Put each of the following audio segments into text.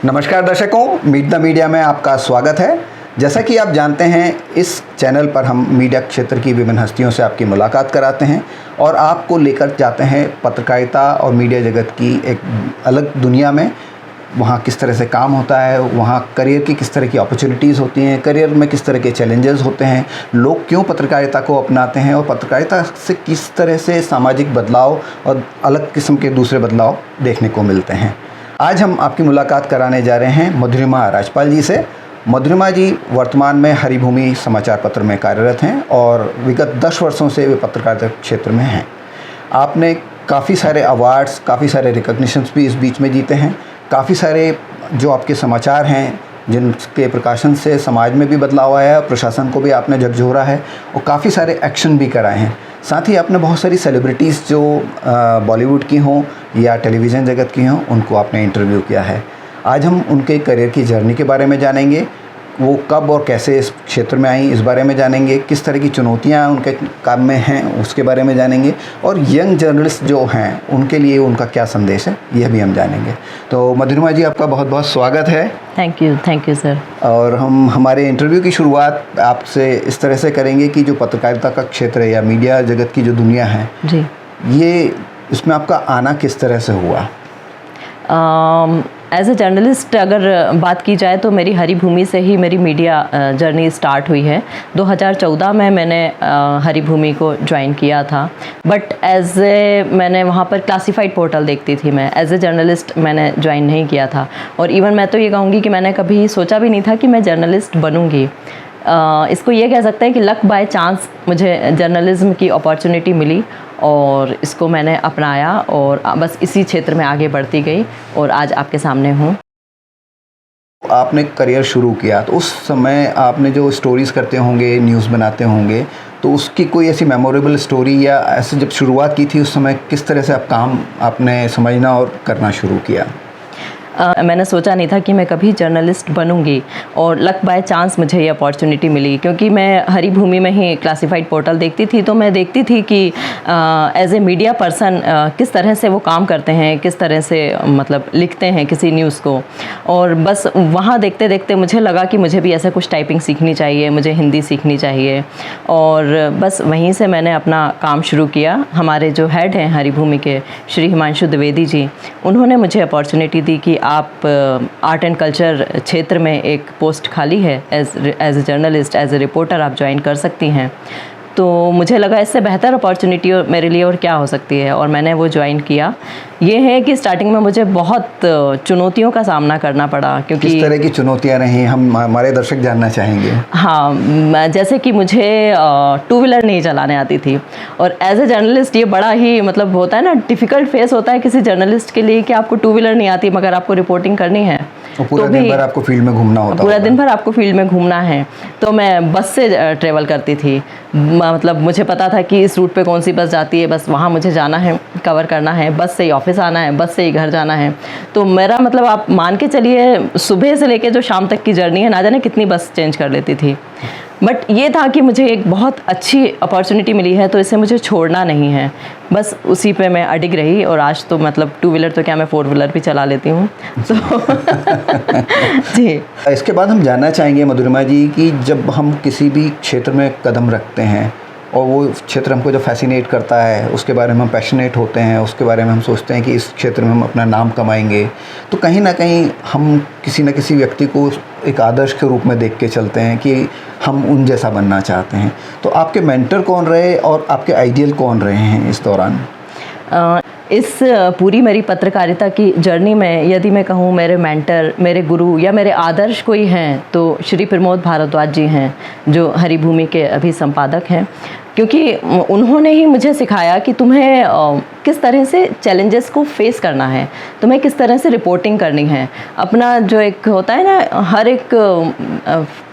नमस्कार दर्शकों, meet the media में आपका स्वागत है। जैसा कि आप जानते हैं, इस चैनल पर हम मीडिया क्षेत्र की विभिन्न हस्तियों से आपकी मुलाकात कराते हैं और आपको लेकर जाते हैं पत्रकारिता और मीडिया जगत की एक अलग दुनिया में। वहाँ किस तरह से काम होता है, वहाँ करियर की किस तरह की अपॉर्चुनिटीज़ होती हैं, करियर में किस तरह के चैलेंजेस होते हैं, लोग क्यों पत्रकारिता को अपनाते हैं और पत्रकारिता से किस तरह से सामाजिक बदलाव और अलग किस्म के दूसरे बदलाव देखने को मिलते हैं। आज हम आपकी मुलाकात कराने जा रहे हैं मधुरिमा राजपाल जी से। मधुरिमा जी वर्तमान में हरिभूमि समाचार पत्र में कार्यरत हैं और विगत 10 वर्षों से वे पत्रकारिता क्षेत्र में हैं। आपने काफ़ी सारे अवार्ड्स, काफ़ी सारे रिकॉग्निशंस भी इस बीच में जीते हैं। काफ़ी सारे जो आपके समाचार हैं जिनके प्रकाशन से समाज में भी बदलाव आया है, प्रशासन को भी आपने झकझोरा है और काफ़ी सारे एक्शन भी कराए हैं। साथ ही आपने बहुत सारी सेलिब्रिटीज़ जो बॉलीवुड की हों या टेलीविज़न जगत की हों, उनको आपने इंटरव्यू किया है। आज हम उनके करियर की जर्नी के बारे में जानेंगे, वो कब और कैसे इस क्षेत्र में आई इस बारे में जानेंगे, किस तरह की चुनौतियां उनके काम में हैं उसके बारे में जानेंगे, और यंग जर्नलिस्ट जो हैं उनके लिए उनका क्या संदेश है यह भी हम जानेंगे। तो मधुरिमा जी, आपका बहुत बहुत स्वागत है। Thank you sir. और हम हमारे इंटरव्यू की शुरुआत आपसे इस तरह से करेंगे कि जो पत्रकारिता का क्षेत्र है या मीडिया जगत की जो दुनिया है जी, ये इसमें आपका आना किस तरह से हुआ? एज ए जर्नलिस्ट अगर बात की जाए तो मेरी हरिभूमि से ही मेरी मीडिया जर्नी स्टार्ट हुई है। 2014 में मैंने हरिभूमि को ज्वाइन किया था, बट मैंने वहाँ पर क्लासिफाइड पोर्टल देखती थी। मैं एज ए जर्नलिस्ट मैंने ज्वाइन नहीं किया था, और इवन मैं तो ये कहूँगी कि मैंने कभी सोचा भी नहीं था कि मैं जर्नलिस्ट बनूँगी। इसको ये कह सकते हैं कि लक बाय चांस मुझे जर्नलिज्म की अपॉर्चुनिटी मिली और इसको मैंने अपनाया और बस इसी क्षेत्र में आगे बढ़ती गई और आज आपके सामने हूँ। आपने करियर शुरू किया तो उस समय आपने जो स्टोरीज़ करते होंगे, न्यूज़ बनाते होंगे, तो उसकी कोई ऐसी मेमोरेबल स्टोरी या ऐसे जब शुरुआत की थी उस समय किस तरह से आप काम आपने समझना और करना शुरू किया? मैंने सोचा नहीं था कि मैं कभी जर्नलिस्ट बनूंगी और लक बाय चांस मुझे ये अपॉर्चुनिटी मिली, क्योंकि मैं हरिभूमि में ही क्लासिफाइड पोर्टल देखती थी। तो मैं देखती थी कि एज ए मीडिया पर्सन किस तरह से वो काम करते हैं, किस तरह से मतलब लिखते हैं किसी न्यूज़ को, और बस वहाँ देखते देखते मुझे लगा कि मुझे भी ऐसा कुछ टाइपिंग सीखनी चाहिए, मुझे हिंदी सीखनी चाहिए, और बस वहीं से मैंने अपना काम शुरू किया। हमारे जो हेड हैं हरिभूमि के, श्री हिमांशु द्विवेदी जी, उन्होंने मुझे अपॉर्चुनिटी दी कि आप आर्ट एंड कल्चर क्षेत्र में एक पोस्ट खाली है, as a journalist, as a reporter आप ज्वाइन कर सकती हैं। तो मुझे लगा इससे बेहतर अपॉर्चुनिटी मेरे लिए और क्या हो सकती है, और मैंने वो ज्वाइन किया। ये है कि स्टार्टिंग में मुझे बहुत चुनौतियों का सामना करना पड़ा, क्योंकि किस तरह की चुनौतियां रही हम हमारे दर्शक जानना चाहेंगे। हाँ, जैसे कि मुझे टू व्हीलर नहीं चलाने आती थी, और एज ए जर्नलिस्ट ये बड़ा ही मतलब होता है ना, डिफ़िकल्ट फेस होता है किसी जर्नलिस्ट के लिए कि आपको टू व्हीलर नहीं आती मगर आपको रिपोर्टिंग करनी है। पूरा दिन भर आपको फील्ड में घूमना होता है। पूरा दिन भर आपको फील्ड में घूमना है। तो मैं बस से ट्रेवल करती थी, मतलब मुझे पता था कि इस रूट पे कौन सी बस जाती है, बस वहाँ मुझे जाना है, कवर करना है, बस से ही ऑफिस आना है, बस से ही घर जाना है। तो मेरा मतलब आप मान के चलिए सुबह से लेके जो शाम तक की जर्नी है, ना जाने कितनी बस चेंज कर लेती थी। बट ये था कि मुझे एक बहुत अच्छी अपॉर्चुनिटी मिली है तो इसे मुझे छोड़ना नहीं है, बस उसी पे मैं अडिग रही, और आज तो मतलब टू व्हीलर तो क्या, मैं फोर व्हीलर भी चला लेती हूँ। तो जी, इसके बाद हम जानना चाहेंगे मधुरिमा जी कि जब हम किसी भी क्षेत्र में कदम रखते हैं और वो क्षेत्र हमको जब फैसिनेट करता है, उसके बारे में हम पैशनेट होते हैं, उसके बारे में हम सोचते हैं कि इस क्षेत्र में हम अपना नाम कमाएंगे, तो कहीं ना कहीं हम किसी न किसी व्यक्ति को एक आदर्श के रूप में देख के चलते हैं कि हम उन जैसा बनना चाहते हैं। तो आपके मेंटर कौन रहे और आपके आइडियल कौन रहे हैं इस दौरान? इस पूरी मेरी पत्रकारिता की जर्नी में यदि मैं कहूँ मेरे मेंटर, मेरे गुरु या मेरे आदर्श कोई हैं तो श्री प्रमोद भारद्वाज जी हैं, जो हरिभूमि के अभी संपादक हैं। क्योंकि उन्होंने ही मुझे सिखाया कि तुम्हें किस तरह से चैलेंजेस को फेस करना है, तुम्हें किस तरह से रिपोर्टिंग करनी है। अपना जो एक होता है ना, हर एक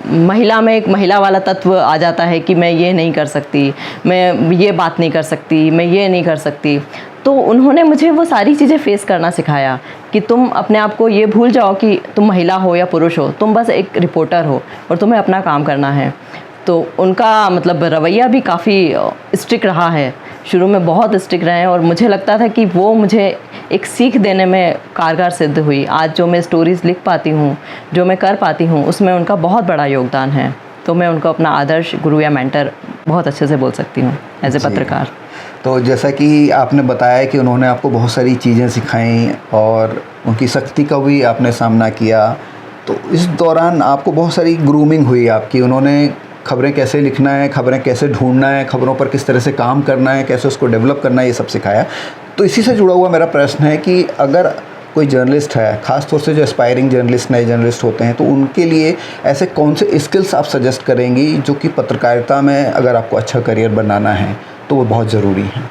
महिला में एक महिला वाला तत्व आ जाता है कि मैं ये नहीं कर सकती, मैं ये बात नहीं कर सकती, मैं ये नहीं कर सकती। तो उन्होंने मुझे वो सारी चीज़ें फेस करना सिखाया कि तुम अपने आप को ये भूल जाओ कि तुम महिला हो या पुरुष हो, तुम बस एक रिपोर्टर हो और तुम्हें अपना काम करना है। तो उनका मतलब रवैया भी काफ़ी स्ट्रिक्ट रहा है, शुरू में बहुत स्ट्रिक्ट रहे हैं, और मुझे लगता था कि वो मुझे एक सीख देने में कारगर सिद्ध हुई। आज जो मैं स्टोरीज़ लिख पाती हूँ, जो मैं कर पाती हूँ, उसमें उनका बहुत बड़ा योगदान है। तो मैं उनको अपना आदर्श गुरु या मेंटर बहुत अच्छे से बोल सकती हूँ एज ए पत्रकार। तो जैसा कि आपने बताया कि उन्होंने आपको बहुत सारी चीज़ें सिखाई और उनकी सख्ती का भी आपने सामना किया, तो इस दौरान आपको बहुत सारी ग्रूमिंग हुई आपकी। उन्होंने खबरें कैसे लिखना है, खबरें कैसे ढूंढना है, खबरों पर किस तरह से काम करना है, कैसे उसको डेवलप करना है, ये सब सिखाया। तो इसी से जुड़ा हुआ मेरा प्रश्न है कि अगर कोई जर्नलिस्ट है, ख़ास तौर से जो एस्पायरिंग जर्नलिस्ट, नए जर्नलिस्ट होते हैं, तो उनके लिए ऐसे कौन से स्किल्स आप सजेस्ट करेंगी जो कि पत्रकारिता में अगर आपको अच्छा करियर बनाना है तो वो बहुत ज़रूरी है?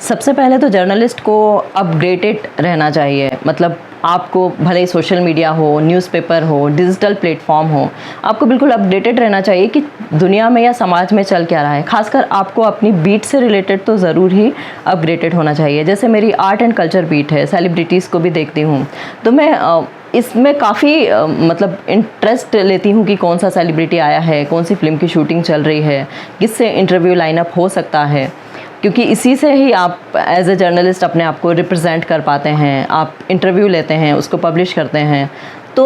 सबसे पहले तो जर्नलिस्ट को अपडेटेड रहना चाहिए। मतलब आपको भले ही सोशल मीडिया हो, न्यूज़पेपर हो, डिजिटल प्लेटफॉर्म हो, आपको बिल्कुल अपडेटेड रहना चाहिए कि दुनिया में या समाज में चल क्या रहा है। खासकर आपको अपनी बीट से रिलेटेड तो ज़रूर ही अपडेटेड होना चाहिए। जैसे मेरी आर्ट एंड कल्चर बीट है, सेलिब्रिटीज़ को भी देखती हूँ, तो मैं इसमें काफ़ी मतलब इंटरेस्ट लेती हूँ कि कौन सा सेलिब्रिटी आया है, कौन सी फ़िल्म की शूटिंग चल रही है, किससे इंटरव्यू लाइनअप हो सकता है, क्योंकि इसी से ही आप एज ए जर्नलिस्ट अपने आप को रिप्रेजेंट कर पाते हैं। आप इंटरव्यू लेते हैं, उसको पब्लिश करते हैं। तो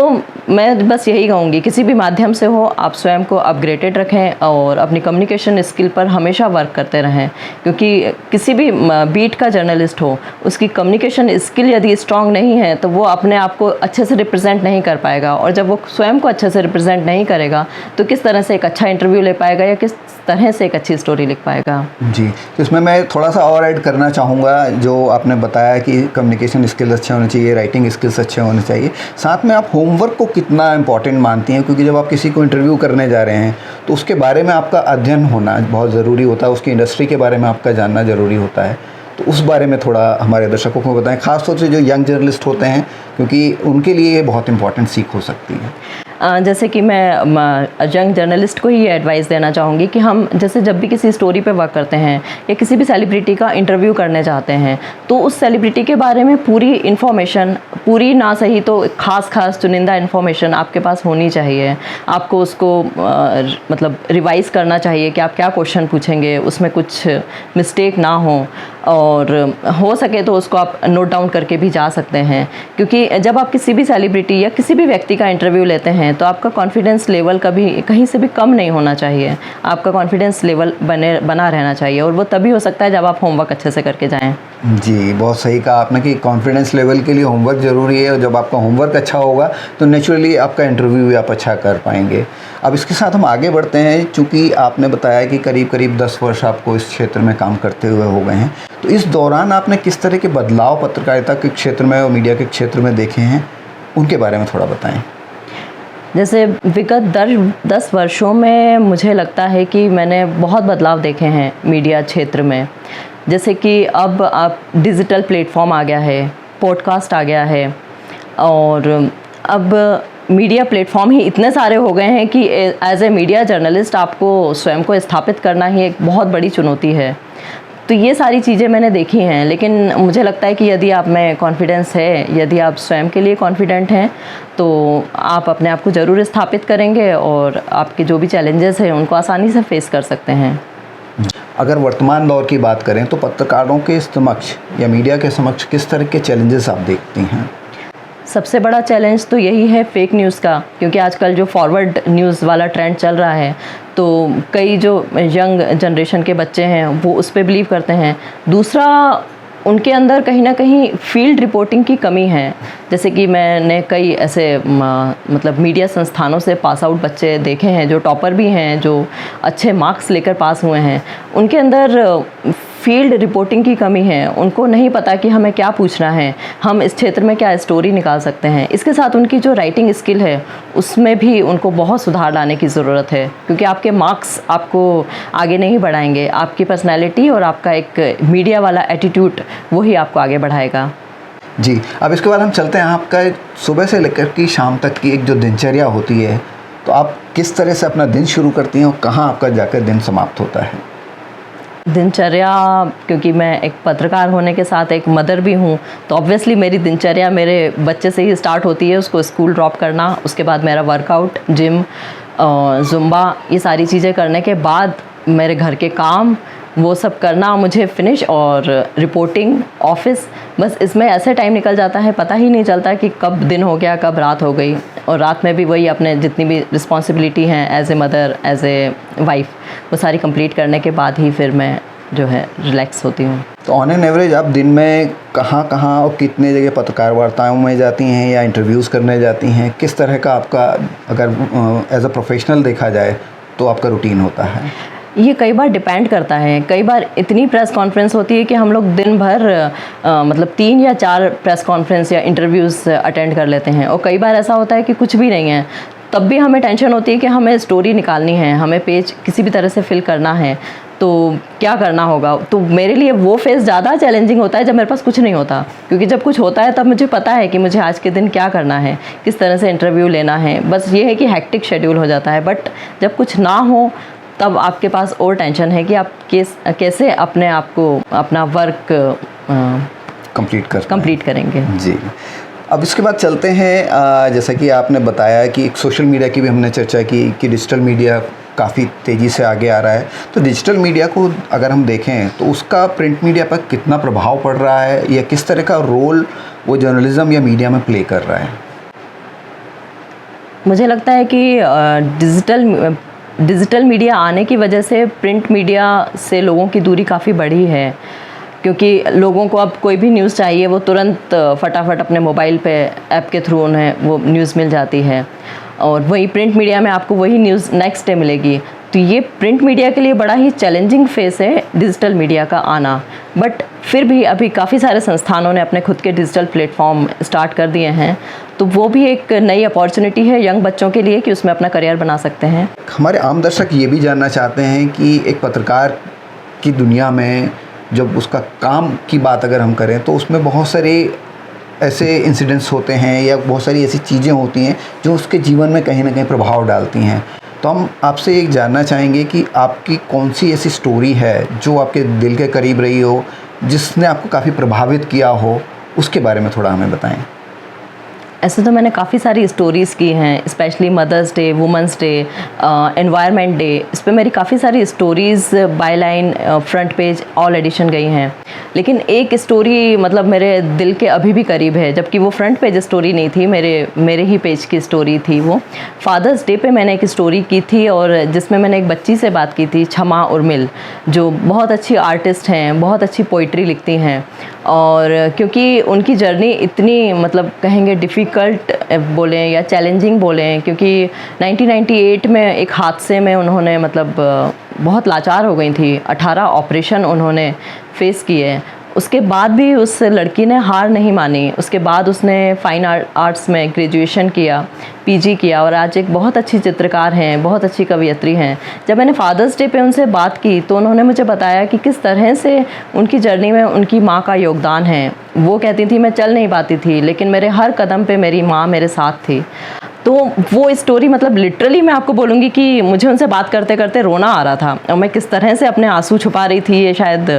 मैं बस यही कहूँगी, किसी भी माध्यम से हो, आप स्वयं को अपग्रेडेड रखें और अपनी कम्युनिकेशन स्किल पर हमेशा वर्क करते रहें, क्योंकि किसी भी बीट का जर्नलिस्ट हो, उसकी कम्युनिकेशन स्किल यदि स्ट्रांग नहीं है तो वो अपने आप को अच्छे से रिप्रेजेंट नहीं कर पाएगा, और जब वो स्वयं को अच्छे से रिप्रेजेंट नहीं करेगा तो किस तरह से एक अच्छा इंटरव्यू ले पाएगा या किस तरह से एक अच्छी स्टोरी लिख पाएगा। जी, तो इसमें मैं थोड़ा सा और ऐड करना चाहूँगा। जो आपने बताया कि कम्युनिकेशन स्किल्स अच्छे होने चाहिए, राइटिंग स्किल्स अच्छे होने चाहिए, साथ में आप होमवर्क को कितना इम्पॉर्टेंट मानती हैं? क्योंकि जब आप किसी को इंटरव्यू करने जा रहे हैं तो उसके बारे में आपका अध्ययन होना बहुत ज़रूरी होता है, उसकी इंडस्ट्री के बारे में आपका जानना ज़रूरी होता है। तो उस बारे में थोड़ा हमारे दर्शकों को बताएं, ख़ासतौर से जो यंग जर्नलिस्ट होते हैं, क्योंकि उनके लिए ये बहुत इंपॉर्टेंट सीख हो सकती है। जैसे कि मैं यंग जर्नलिस्ट को ये एडवाइस देना चाहूँगी कि हम जैसे जब भी किसी स्टोरी पे वर्क करते हैं या किसी भी सेलिब्रिटी का इंटरव्यू करने जाते हैं, तो उस सेलिब्रिटी के बारे में पूरी इन्फॉर्मेशन, पूरी ना सही तो खास चुनिंदा इन्फॉर्मेशन आपके पास होनी चाहिए। आपको उसको मतलब रिवाइज़ करना चाहिए कि आप क्या क्वेश्चन पूछेंगे, उसमें कुछ मिस्टेक ना हो, और हो सके तो उसको आप नोट डाउन करके भी जा सकते हैं। क्योंकि जब आप किसी भी सेलिब्रिटी या किसी भी व्यक्ति का इंटरव्यू लेते हैं तो आपका कॉन्फिडेंस लेवल कभी कहीं से भी कम नहीं होना चाहिए। आपका कॉन्फिडेंस लेवल बना रहना चाहिए, और वो तभी हो सकता है जब आप होमवर्क अच्छे से करके जाएं। जी, बहुत सही कहा आपने कि कॉन्फिडेंस लेवल के लिए होमवर्क ज़रूरी है, और जब आपका होमवर्क अच्छा होगा तो नेचुरली आपका इंटरव्यू भी आप अच्छा कर पाएंगे। अब इसके साथ हम आगे बढ़ते हैं। चूँकि आपने बताया कि करीब 10 वर्ष आपको इस क्षेत्र में काम करते हुए हो गए हैं, तो इस दौरान आपने किस तरह के बदलाव पत्रकारिता के क्षेत्र में और मीडिया के क्षेत्र में देखे हैं, उनके बारे में थोड़ा बताएं। जैसे विगत 10 वर्षों में मुझे लगता है कि मैंने बहुत बदलाव देखे हैं मीडिया क्षेत्र में। जैसे कि अब आप डिजिटल प्लेटफॉर्म आ गया है, पॉडकास्ट आ गया है, और अब मीडिया प्लेटफॉर्म ही इतने सारे हो गए हैं कि एज ए मीडिया जर्नलिस्ट आपको स्वयं को स्थापित करना ही एक बहुत बड़ी चुनौती है। तो ये सारी चीज़ें मैंने देखी हैं, लेकिन मुझे लगता है कि यदि आप में कॉन्फिडेंस है, यदि आप स्वयं के लिए कॉन्फिडेंट हैं, तो आप अपने आप को ज़रूर स्थापित करेंगे और आपके जो भी चैलेंजेस हैं उनको आसानी से फेस कर सकते हैं। अगर वर्तमान दौर की बात करें तो पत्रकारों के समक्ष या मीडिया के समक्ष किस तरह के चैलेंजेस आप देखती हैं? सबसे बड़ा चैलेंज तो यही है फेक न्यूज़ का, क्योंकि आजकल जो फॉरवर्ड न्यूज़ वाला ट्रेंड चल रहा है, तो कई जो यंग जनरेशन के बच्चे हैं वो उस पर बिलीव करते हैं। दूसरा, उनके अंदर कहीं ना कहीं फील्ड रिपोर्टिंग की कमी है। जैसे कि मैंने कई ऐसे मतलब मीडिया संस्थानों से पास आउट बच्चे देखे हैं जो टॉपर भी हैं, जो अच्छे मार्क्स लेकर पास हुए हैं। उनके अंदर फील्ड रिपोर्टिंग की कमी है, उनको नहीं पता कि हमें क्या पूछना है, हम इस क्षेत्र में क्या स्टोरी निकाल सकते हैं। इसके साथ उनकी जो राइटिंग स्किल है उसमें भी उनको बहुत सुधार लाने की ज़रूरत है, क्योंकि आपके मार्क्स आपको आगे नहीं बढ़ाएंगे, आपकी पर्सनैलिटी और आपका एक मीडिया वाला एटीट्यूड वही आपको आगे बढ़ाएगा। जी, अब इसके बाद हम चलते हैं आपका सुबह से लेकर की शाम तक की एक जो दिनचर्या होती है, तो आप किस तरह से अपना दिन शुरू करती हैं और कहाँ आपका जाकर दिन समाप्त होता है? दिनचर्या, क्योंकि मैं एक पत्रकार होने के साथ एक मदर भी हूँ, तो ऑब्वियसली मेरी दिनचर्या मेरे बच्चे से ही स्टार्ट होती है। उसको स्कूल ड्रॉप करना, उसके बाद मेरा वर्कआउट, जिम, ज़ुम्बा, ये सारी चीज़ें करने के बाद मेरे घर के काम वो सब करना मुझे फिनिश, और रिपोर्टिंग, ऑफिस, बस इसमें ऐसे टाइम निकल जाता है, पता ही नहीं चलता कि कब दिन हो गया, कब रात हो गई। और रात में भी वही अपने जितनी भी रिस्पॉन्सिबिलिटी हैं as a mother, as a wife, वो सारी कंप्लीट करने के बाद ही फिर मैं जो है रिलैक्स होती हूँ। तो ऑन एन एवरेज आप दिन में कहाँ कहाँ और कितने जगह पत्रकार वार्ताओं में जाती हैं या इंटरव्यूज़ करने जाती हैं? किस तरह का आपका, अगर एज अ प्रोफेशनल देखा जाए तो आपका रूटीन होता है? ये कई बार डिपेंड करता है। कई बार इतनी प्रेस कॉन्फ्रेंस होती है कि हम लोग दिन भर मतलब 3 या 4 प्रेस कॉन्फ्रेंस या इंटरव्यूज़ अटेंड कर लेते हैं। और कई बार ऐसा होता है कि कुछ भी नहीं है, तब भी हमें टेंशन होती है कि हमें स्टोरी निकालनी है, हमें पेज किसी भी तरह से फिल करना है, तो क्या करना होगा। तो मेरे लिए वो फेज़ ज़्यादा चैलेंजिंग होता है जब मेरे पास कुछ नहीं होता, क्योंकि जब कुछ होता है तब मुझे पता है कि मुझे आज के दिन क्या करना है, किस तरह से इंटरव्यू लेना है। बस ये है कि हेक्टिक शेड्यूल हो जाता है। बट जब कुछ ना हो तब आपके पास और टेंशन है कि आप कैसे अपने आप को, अपना वर्क कंप्लीट करेंगे। जी, अब इसके बाद चलते हैं, जैसा कि आपने बताया कि एक सोशल मीडिया की भी हमने चर्चा की कि डिजिटल मीडिया काफ़ी तेज़ी से आगे आ रहा है। तो डिजिटल मीडिया को अगर हम देखें तो उसका प्रिंट मीडिया पर कितना प्रभाव पड़ रहा है, या किस तरह का रोल वो जर्नलिज़्म या मीडिया में प्ले कर रहा है? मुझे लगता है कि डिजिटल मीडिया आने की वजह से प्रिंट मीडिया से लोगों की दूरी काफ़ी बढ़ी है, क्योंकि लोगों को अब कोई भी न्यूज़ चाहिए वो तुरंत फटाफट अपने मोबाइल पे ऐप के थ्रू उन्हें वो न्यूज़ मिल जाती है, और वही प्रिंट मीडिया में आपको वही न्यूज़ नेक्स्ट डे मिलेगी। तो ये प्रिंट मीडिया के लिए बड़ा ही चैलेंजिंग फेस है डिजिटल मीडिया का आना। बट फिर भी अभी काफ़ी सारे संस्थानों ने अपने खुद के डिजिटल प्लेटफॉर्म स्टार्ट कर दिए हैं, तो वो भी एक नई अपॉर्चुनिटी है यंग बच्चों के लिए कि उसमें अपना करियर बना सकते हैं। हमारे आम दर्शक ये भी जानना चाहते हैं कि एक पत्रकार की दुनिया में जब उसका काम की बात अगर हम करें तो उसमें बहुत सारे ऐसे इंसिडेंट्स होते हैं या बहुत सारी ऐसी चीज़ें होती हैं जो उसके जीवन में कहीं ना कहीं प्रभाव डालती हैं। तो हम आपसे एक जानना चाहेंगे कि आपकी कौन सी ऐसी स्टोरी है जो आपके दिल के करीब रही हो, जिसने आपको काफ़ी प्रभावित किया हो, उसके बारे में थोड़ा हमें बताएं। ऐसे तो मैंने काफ़ी सारी स्टोरीज़ की हैं, specially mother's day, women's day, environment day, इस पे मेरी काफ़ी सारी stories byline, front page, all edition गई हैं। लेकिन एक स्टोरी मतलब मेरे दिल के अभी भी करीब है, जबकि वो फ्रंट पेज स्टोरी नहीं थी, मेरे ही पेज की स्टोरी थी। वो फादर्स डे पे मैंने एक स्टोरी की थी, और जिसमें मैंने एक बच्ची से बात की थी, क्षमा उर्मिल, जो बहुत अच्छी आर्टिस्ट हैं, बहुत अच्छी पोइट्री लिखती हैं। और क्योंकि उनकी जर्नी इतनी मतलब कहेंगे डिफ़िकल्ट बोलें या चैलेंजिंग बोलें, क्योंकि 1998 में एक हादसे में उन्होंने मतलब बहुत लाचार हो गई थी, 18 ऑपरेशन उन्होंने फेस किए। उसके बाद भी उस लड़की ने हार नहीं मानी। उसके बाद उसने फाइन आर्ट्स में ग्रेजुएशन किया, पीजी किया, और आज एक बहुत अच्छी चित्रकार हैं, बहुत अच्छी कवियत्री हैं। जब मैंने फादर्स डे पे उनसे बात की तो उन्होंने मुझे बताया कि किस तरह से उनकी जर्नी में उनकी माँ का योगदान है। वो कहती थी मैं चल नहीं पाती थी, लेकिन मेरे हर कदम पे मेरी माँ मेरे साथ थी। तो वो स्टोरी मतलब लिटरली मैं आपको बोलूँगी कि मुझे उनसे बात करते करते रोना आ रहा था, और मैं किस तरह से अपने आंसू छुपा रही थी ये शायद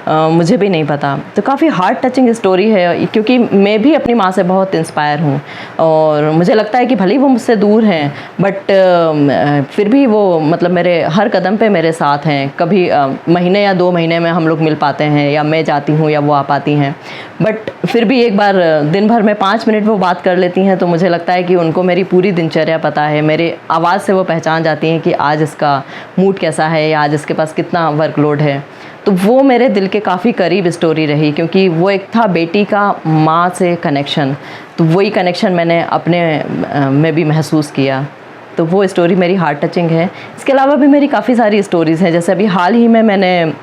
मुझे भी नहीं पता। तो काफ़ी हार्ट टचिंग स्टोरी है, क्योंकि मैं भी अपनी माँ से बहुत इंस्पायर हूँ, और मुझे लगता है कि भले ही वो मुझसे दूर हैं, बट फिर भी वो मतलब मेरे हर कदम पे मेरे साथ हैं। कभी महीने या 2 महीने में हम लोग मिल पाते हैं, या मैं जाती हूँ या वो आ पाती हैं, बट फिर भी एक बार दिन भर में 5 मिनट वो बात कर लेती हैं, तो मुझे लगता है कि उनको मेरी पूरी दिनचर्या पता है। मेरे आवाज़ से वो पहचान जाती हैं कि आज इसका मूड कैसा है, या आज इसके पास कितना वर्कलोड है। तो वो मेरे दिल के काफ़ी करीब स्टोरी रही, क्योंकि वो एक था बेटी का माँ से कनेक्शन, तो वही कनेक्शन मैंने अपने में भी महसूस किया। तो वो स्टोरी मेरी हार्ट टचिंग है। इसके अलावा भी मेरी काफ़ी सारी स्टोरीज़ हैं, जैसे अभी हाल ही में मैंने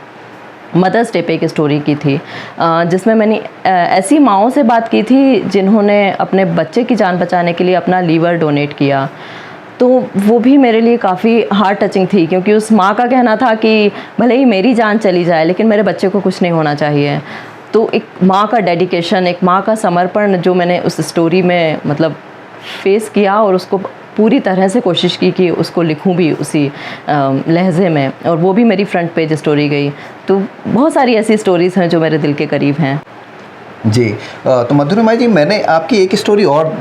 मदर्स डे पे एक स्टोरी की थी, जिसमें मैंने ऐसी माँओं से बात की थी जिन्होंने अपने बच्चे की जान बचाने के लिए अपना लीवर डोनेट किया। तो वो भी मेरे लिए काफ़ी हार्ट टचिंग थी, क्योंकि उस माँ का कहना था कि भले ही मेरी जान चली जाए लेकिन मेरे बच्चे को कुछ नहीं होना चाहिए। तो एक माँ का डेडिकेशन, एक माँ का समर्पण जो मैंने उस स्टोरी में मतलब फेस किया, और उसको पूरी तरह से कोशिश की कि उसको लिखूं भी उसी लहजे में, और वो भी मेरी फ्रंट पेज स्टोरी गई। तो बहुत सारी ऐसी स्टोरीज़ हैं जो मेरे दिल के करीब हैं। जी। तो मधुरिमा जी, मैंने आपकी एक स्टोरी और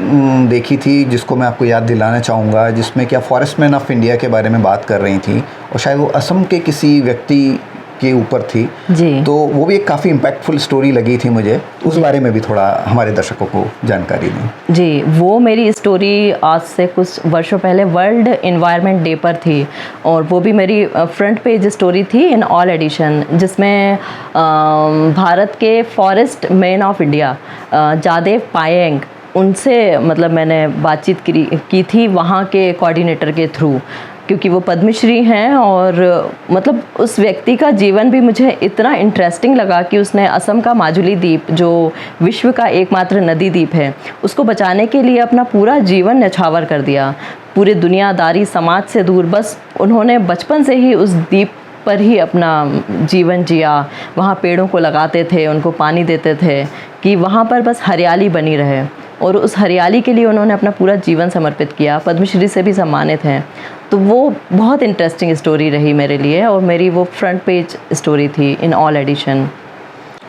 देखी थी जिसको मैं आपको याद दिलाना चाहूँगा, जिसमें कि आप फॉरेस्टमैन ऑफ इंडिया के बारे में बात कर रही थी और शायद वो असम के किसी व्यक्ति के ऊपर थी। जी। तो वो भी एक काफ़ी इम्पैक्टफुल स्टोरी लगी थी मुझे, उस बारे में भी थोड़ा हमारे दर्शकों को जानकारी दें। जी, वो मेरी स्टोरी आज से कुछ वर्षों पहले वर्ल्ड एनवायरनमेंट डे पर थी और वो भी मेरी फ्रंट पेज स्टोरी थी इन ऑल एडिशन, जिसमें भारत के forest man of India Jadav Payeng, उनसे मतलब मैंने बातचीत की थी वहाँ के कोऑर्डिनेटर के थ्रू, क्योंकि वो पद्मश्री हैं और मतलब उस व्यक्ति का जीवन भी मुझे इतना इंटरेस्टिंग लगा कि उसने असम का माजुली द्वीप, जो विश्व का एकमात्र नदी द्वीप है, उसको बचाने के लिए अपना पूरा जीवन न्यौछावर कर दिया, पूरे दुनियादारी समाज से दूर। बस उन्होंने बचपन से ही उस द्वीप पर ही अपना जीवन जिया, वहाँ पेड़ों को लगाते थे, उनको पानी देते थे कि वहाँ पर बस हरियाली बनी रहे, और उस हरियाली के लिए उन्होंने अपना पूरा जीवन समर्पित किया। पद्मश्री से भी सम्मानित हैं। तो वो बहुत इंटरेस्टिंग स्टोरी रही मेरे लिए और मेरी वो फ्रंट पेज स्टोरी थी इन ऑल एडिशन।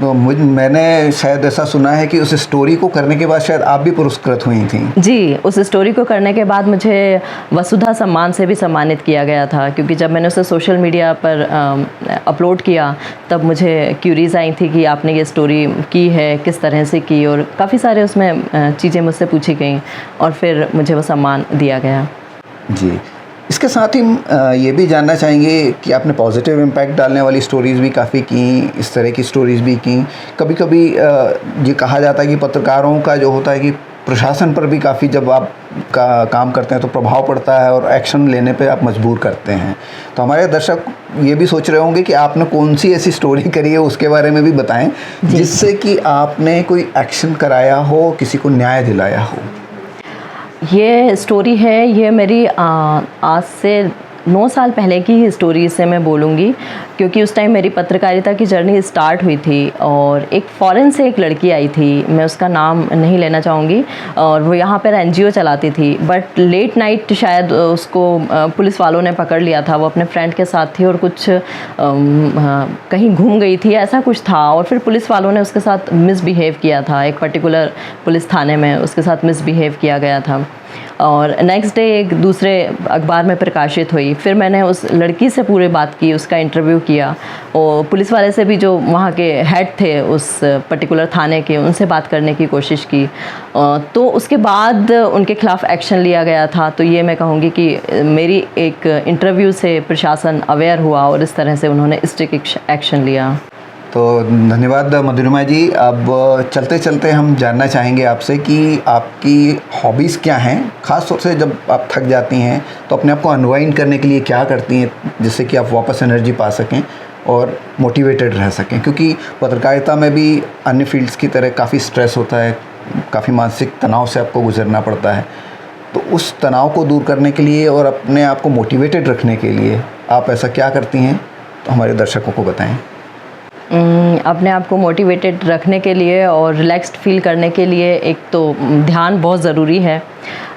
तो मैंने शायद ऐसा सुना है कि उस स्टोरी को करने के बाद शायद आप भी पुरस्कृत हुई थी। जी, उस स्टोरी को करने के बाद मुझे वसुधा सम्मान से भी सम्मानित किया गया था, क्योंकि जब मैंने उसे सोशल मीडिया पर अपलोड किया तब मुझे क्यूरीज आई थी कि आपने ये स्टोरी की है, किस तरह से की, और काफ़ी सारे उसमें चीज़ें मुझसे पूछी गई और फिर मुझे वो सम्मान दिया गया। जी। इसके साथ ही ये भी जानना चाहेंगे कि आपने पॉजिटिव इम्पैक्ट डालने वाली स्टोरीज़ भी काफ़ी की, इस तरह की स्टोरीज़ भी की। कभी कभी ये कहा जाता है कि पत्रकारों का जो होता है कि प्रशासन पर भी काफ़ी, जब आप का काम करते हैं तो प्रभाव पड़ता है और एक्शन लेने पे आप मजबूर करते हैं। तो हमारे दर्शक ये भी सोच रहे होंगे कि आपने कौन सी ऐसी स्टोरी करी है, उसके बारे में भी बताएं जिससे कि आपने कोई एक्शन कराया हो, किसी को न्याय दिलाया हो। ये स्टोरी है, ये मेरी आज से 9 साल पहले की ही स्टोरी से मैं बोलूँगी, क्योंकि उस टाइम मेरी पत्रकारिता की जर्नी स्टार्ट हुई थी और एक फ़ॉरेन से एक लड़की आई थी, मैं उसका नाम नहीं लेना चाहूँगी, और वो यहाँ पर एनजीओ चलाती थी, बट लेट नाइट शायद उसको पुलिस वालों ने पकड़ लिया था। वो अपने फ्रेंड के साथ थी और कुछ कहीं घूम गई थी, ऐसा कुछ था, और फिर पुलिस वालों ने उसके साथ मिसबिहेव किया था। एक पर्टिकुलर पुलिस थाने में उसके साथ मिसबिहेव किया गया था और नेक्स्ट डे एक दूसरे अखबार में प्रकाशित हुई। फिर मैंने उस लड़की से पूरी बात की, उसका इंटरव्यू किया, और पुलिस वाले से भी, जो वहाँ के हेड थे उस पर्टिकुलर थाने के, उनसे बात करने की कोशिश की। तो उसके बाद उनके खिलाफ़ एक्शन लिया गया था। तो ये मैं कहूँगी कि मेरी एक इंटरव्यू से प्रशासन अवेयर हुआ और इस तरह से उन्होंने स्ट्रिक्ट एक्शन लिया। तो धन्यवाद मधुरिमा जी। अब चलते चलते हम जानना चाहेंगे आपसे कि आपकी हॉबीज़ क्या हैं, ख़ास तौर से जब आप थक जाती हैं तो अपने आप को अनवाइंड करने के लिए क्या करती हैं, जिससे कि आप वापस एनर्जी पा सकें और मोटिवेटेड रह सकें, क्योंकि पत्रकारिता में भी अन्य फील्ड्स की तरह काफ़ी स्ट्रेस होता है, काफ़ी मानसिक तनाव से आपको गुजरना पड़ता है। तो उस तनाव को दूर करने के लिए और अपने आप को मोटिवेटेड रखने के लिए आप ऐसा क्या करती हैं, तो हमारे दर्शकों को बताएं। अपने आप को मोटिवेटेड रखने के लिए और रिलैक्स्ड फील करने के लिए एक तो ध्यान बहुत ज़रूरी है,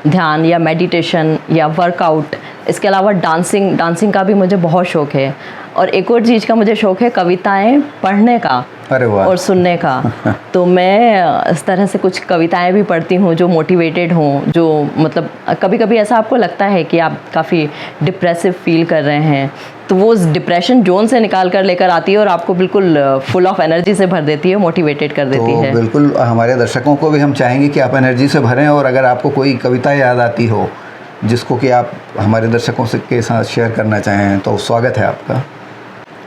ध्यान या मेडिटेशन या वर्कआउट। इसके अलावा डांसिंग का भी मुझे बहुत शौक़ है, और एक और चीज़ का मुझे शौक़ है कविताएं पढ़ने का। अरे वाह। और सुनने का। तो मैं इस तरह से कुछ कविताएं भी पढ़ती हूँ जो मोटिवेटेड हों, जो मतलब कभी कभी ऐसा आपको लगता है कि आप काफ़ी डिप्रेसिव फील कर रहे हैं, तो वो उस डिप्रेशन जोन से निकाल कर लेकर आती है और आपको बिल्कुल फुल ऑफ एनर्जी से भर देती है, मोटिवेटेड कर देती है। बिल्कुल हमारे दर्शकों को भी हम चाहेंगे कि आप एनर्जी से भरें, और अगर आपको कोई कविता याद आती हो जिसको कि आप हमारे दर्शकों से के साथ शेयर करना चाहें, तो स्वागत है आपका।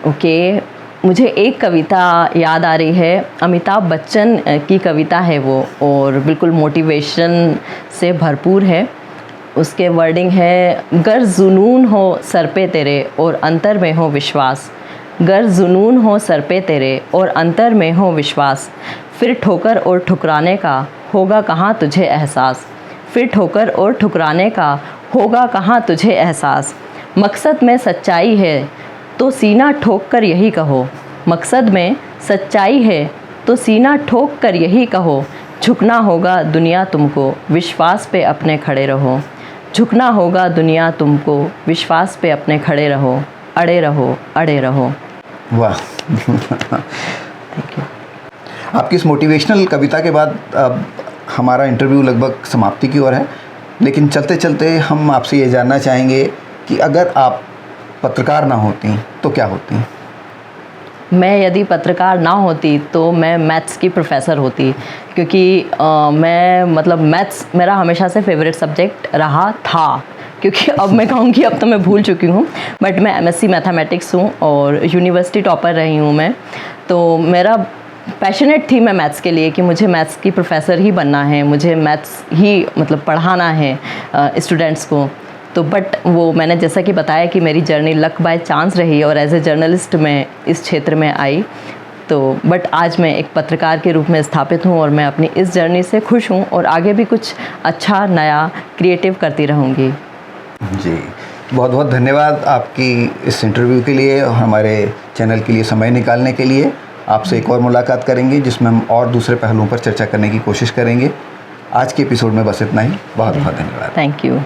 ओके, मुझे एक कविता याद आ रही है, अमिताभ बच्चन की कविता है वो, और बिल्कुल मोटिवेशन से भरपूर है। उसके वर्डिंग है, गर जुनून हो सर पे तेरे और अंतर में हो विश्वास, गर जुनून हो सर पे तेरे और अंतर में हो विश्वास, फिर ठोकर और ठुकराने का होगा कहाँ तुझे एहसास, फिर ठोकर और ठुकराने का होगा कहाँ तुझे एहसास, मकसद में सच्चाई है तो सीना ठोक कर यही कहो, मकसद में सच्चाई है तो सीना ठोक कर यही कहो, झुकना होगा दुनिया तुमको विश्वास पे अपने खड़े रहो, झुकना होगा दुनिया तुमको विश्वास पे अपने खड़े रहो, अड़े रहो अड़े रहो। वाह। Thank you. आपकी इस मोटिवेशनल कविता के बाद अब हमारा इंटरव्यू लगभग समाप्ति की ओर है, लेकिन चलते चलते हम आपसे ये जानना चाहेंगे कि अगर आप पत्रकार ना होती तो क्या होती? मैं यदि पत्रकार ना होती तो मैं मैथ्स की प्रोफेसर होती, क्योंकि मैं मतलब मैथ्स मेरा हमेशा से फेवरेट सब्जेक्ट रहा था, क्योंकि अब मैं कहूँगी अब तो मैं भूल चुकी हूँ, बट मैं एमएससी मैथमेटिक्स हूँ और यूनिवर्सिटी टॉपर रही हूँ मैं। तो मेरा पैशनेट थी मैं मैथ्स के लिए कि मुझे मैथ्स की प्रोफेसर ही बनना है, मुझे मैथ्स ही मतलब पढ़ाना है स्टूडेंट्स को। तो बट वो मैंने जैसा कि बताया कि मेरी जर्नी लक बाय चांस रही और एज ए जर्नलिस्ट मैं इस क्षेत्र में आई। तो बट आज मैं एक पत्रकार के रूप में स्थापित हूँ और मैं अपनी इस जर्नी से खुश हूँ और आगे भी कुछ अच्छा नया क्रिएटिव करती रहूँगी। जी, बहुत बहुत धन्यवाद आपकी इस इंटरव्यू के लिए और हमारे चैनल के लिए समय निकालने के लिए। आपसे एक और मुलाकात करेंगे जिसमें हम और दूसरे पहलुओं पर चर्चा करने की कोशिश करेंगे। आज के एपिसोड में बस इतना ही। बहुत बहुत धन्यवाद। Thank you.